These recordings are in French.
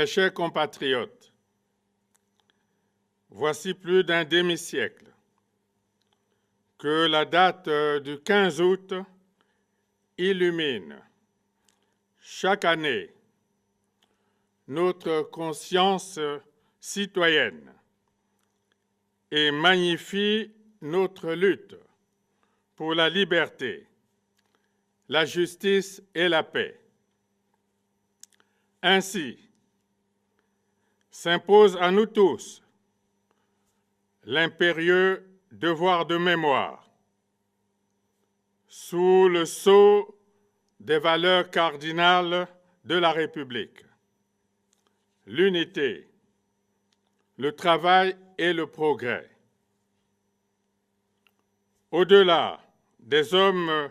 Mes chers compatriotes, voici plus d'un demi-siècle que la date du 15 août illumine chaque année notre conscience citoyenne et magnifie notre lutte pour la liberté, la justice et la paix. Ainsi, s'impose à nous tous l'impérieux devoir de mémoire sous le sceau des valeurs cardinales de la République: l'unité, le travail et le progrès. Au-delà des hommes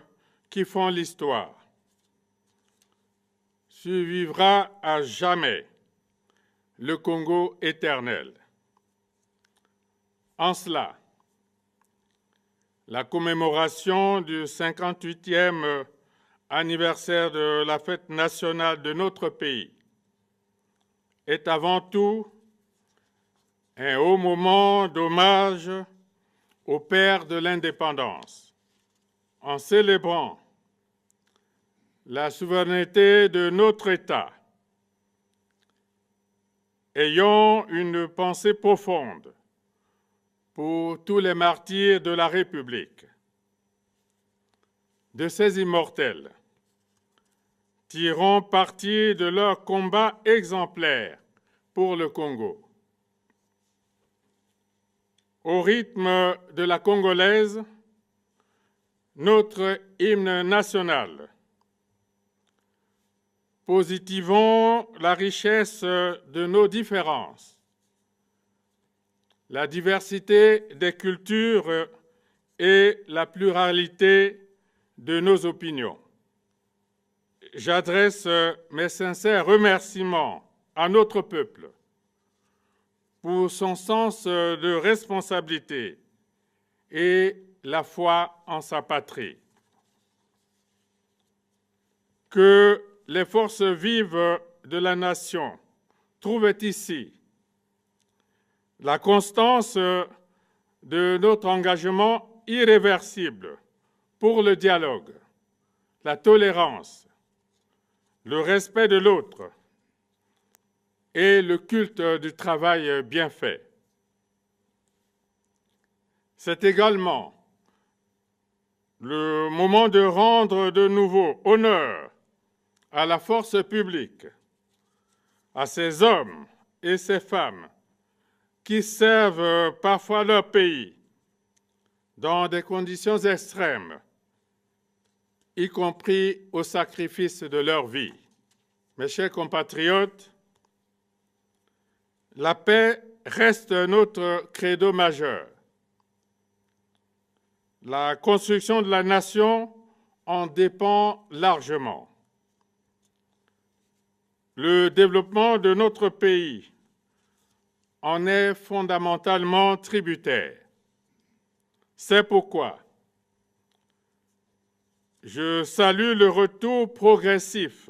qui font l'histoire, survivra à jamais le Congo éternel. En cela, la commémoration du 58e anniversaire de la fête nationale de notre pays est avant tout un haut moment d'hommage aux pères de l'indépendance, en célébrant la souveraineté de notre État. Ayons une pensée profonde pour tous les martyrs de la République. De ces immortels, tirons parti de leur combat exemplaire pour le Congo. Au rythme de la congolaise, notre hymne national, positivons la richesse de nos différences, la diversité des cultures et la pluralité de nos opinions. J'adresse mes sincères remerciements à notre peuple pour son sens de responsabilité et la foi en sa patrie. Que les forces vives de la nation trouvent ici la constance de notre engagement irréversible pour le dialogue, la tolérance, le respect de l'autre et le culte du travail bien fait. C'est également le moment de rendre de nouveau honneur à la force publique, à ces hommes et ces femmes qui servent parfois leur pays dans des conditions extrêmes, y compris au sacrifice de leur vie. Mes chers compatriotes, la paix reste notre credo majeur. La construction de la nation en dépend largement. Le développement de notre pays en est fondamentalement tributaire. C'est pourquoi je salue le retour progressif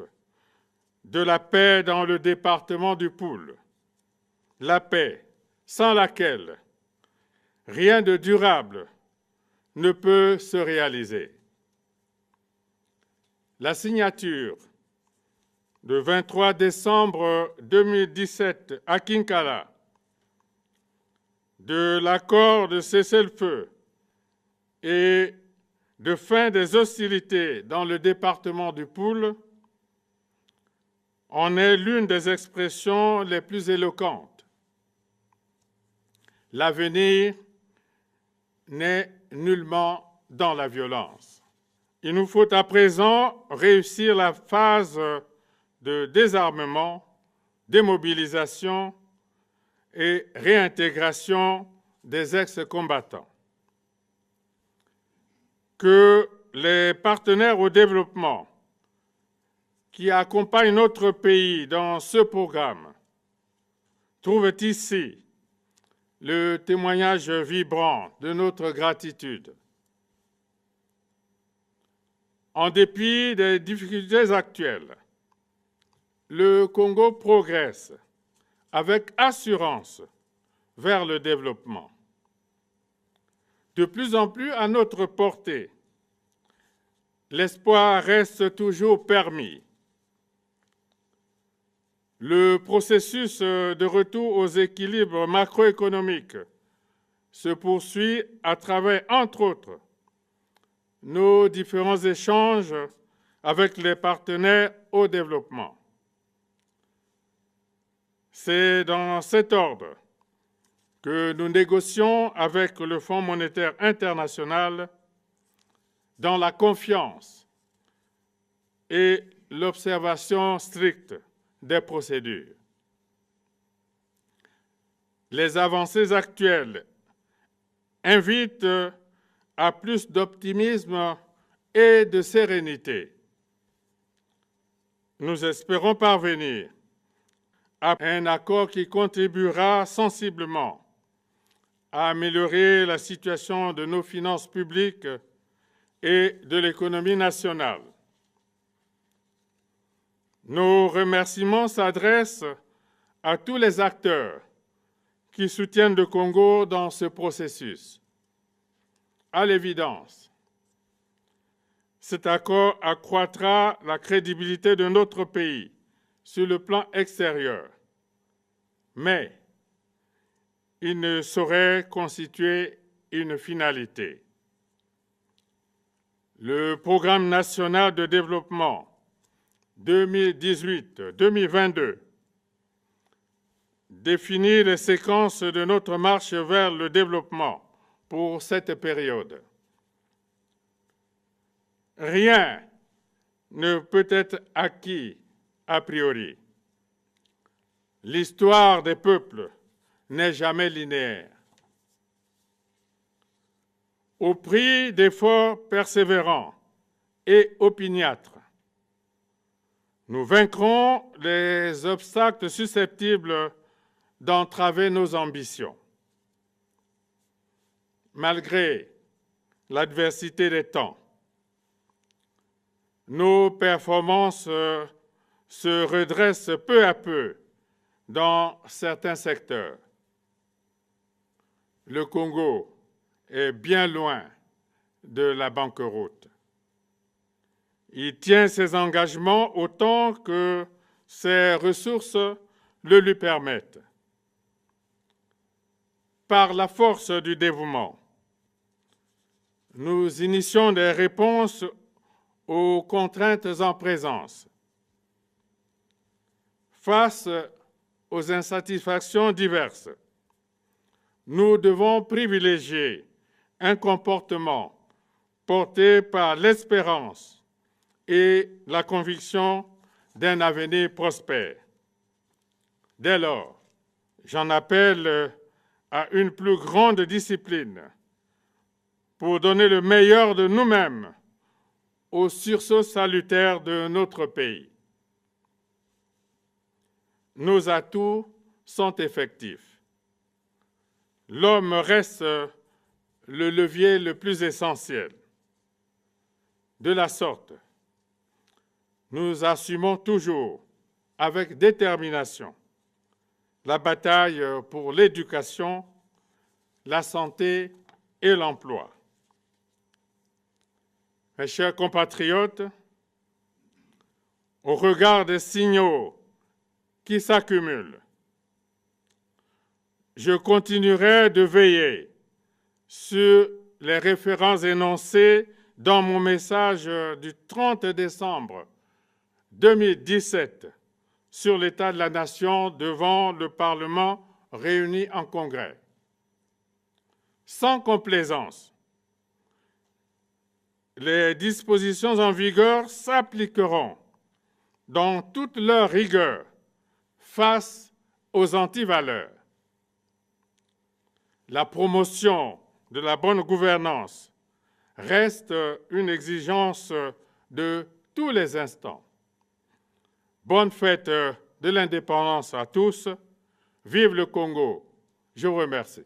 de la paix dans le département du Poul. La paix sans laquelle rien de durable ne peut se réaliser. La signature le 23 décembre 2017 à Kinkala de l'accord de cessez-le-feu et de fin des hostilités dans le département du Poul en est l'une des expressions les plus éloquentes. L'avenir n'est nullement dans la violence. Il nous faut à présent réussir la phase de désarmement, démobilisation et réintégration des ex-combattants. Que les partenaires au développement qui accompagnent notre pays dans ce programme trouvent ici le témoignage vibrant de notre gratitude. En dépit des difficultés actuelles, le Congo progresse avec assurance vers le développement. De plus en plus à notre portée, l'espoir reste toujours permis. Le processus de retour aux équilibres macroéconomiques se poursuit à travers, entre autres, nos différents échanges avec les partenaires au développement. C'est dans cet ordre que nous négocions avec le Fonds monétaire international dans la confiance et l'observation stricte des procédures. Les avancées actuelles invitent à plus d'optimisme et de sérénité. Nous espérons parvenir à un accord qui contribuera sensiblement à améliorer la situation de nos finances publiques et de l'économie nationale. Nos remerciements s'adressent à tous les acteurs qui soutiennent le Congo dans ce processus. À l'évidence, cet accord accroîtra la crédibilité de notre pays sur le plan extérieur, mais il ne saurait constituer une finalité. Le Programme national de développement 2018-2022 définit les séquences de notre marche vers le développement pour cette période. Rien ne peut être acquis a priori. L'histoire des peuples n'est jamais linéaire. Au prix d'efforts persévérants et opiniâtres, nous vaincrons les obstacles susceptibles d'entraver nos ambitions. Malgré l'adversité des temps, nos performances se redressent peu à peu dans certains secteurs. Le Congo est bien loin de la banqueroute. Il tient ses engagements autant que ses ressources le lui permettent. Par la force du dévouement, nous initions des réponses aux contraintes en présence. Face aux insatisfactions diverses, nous devons privilégier un comportement porté par l'espérance et la conviction d'un avenir prospère. Dès lors, j'en appelle à une plus grande discipline pour donner le meilleur de nous-mêmes au sursaut salutaire de notre pays. Nos atouts sont effectifs. L'homme reste le levier le plus essentiel. De la sorte, nous assumons toujours avec détermination la bataille pour l'éducation, la santé et l'emploi. Mes chers compatriotes, au regard des signaux qui s'accumulent, je continuerai de veiller sur les références énoncées dans mon message du 30 décembre 2017 sur l'état de la nation devant le Parlement réuni en Congrès. Sans complaisance, les dispositions en vigueur s'appliqueront dans toute leur rigueur face aux antivaleurs. La promotion de la bonne gouvernance reste une exigence de tous les instants. Bonne fête de l'indépendance à tous. Vive le Congo. Je vous remercie.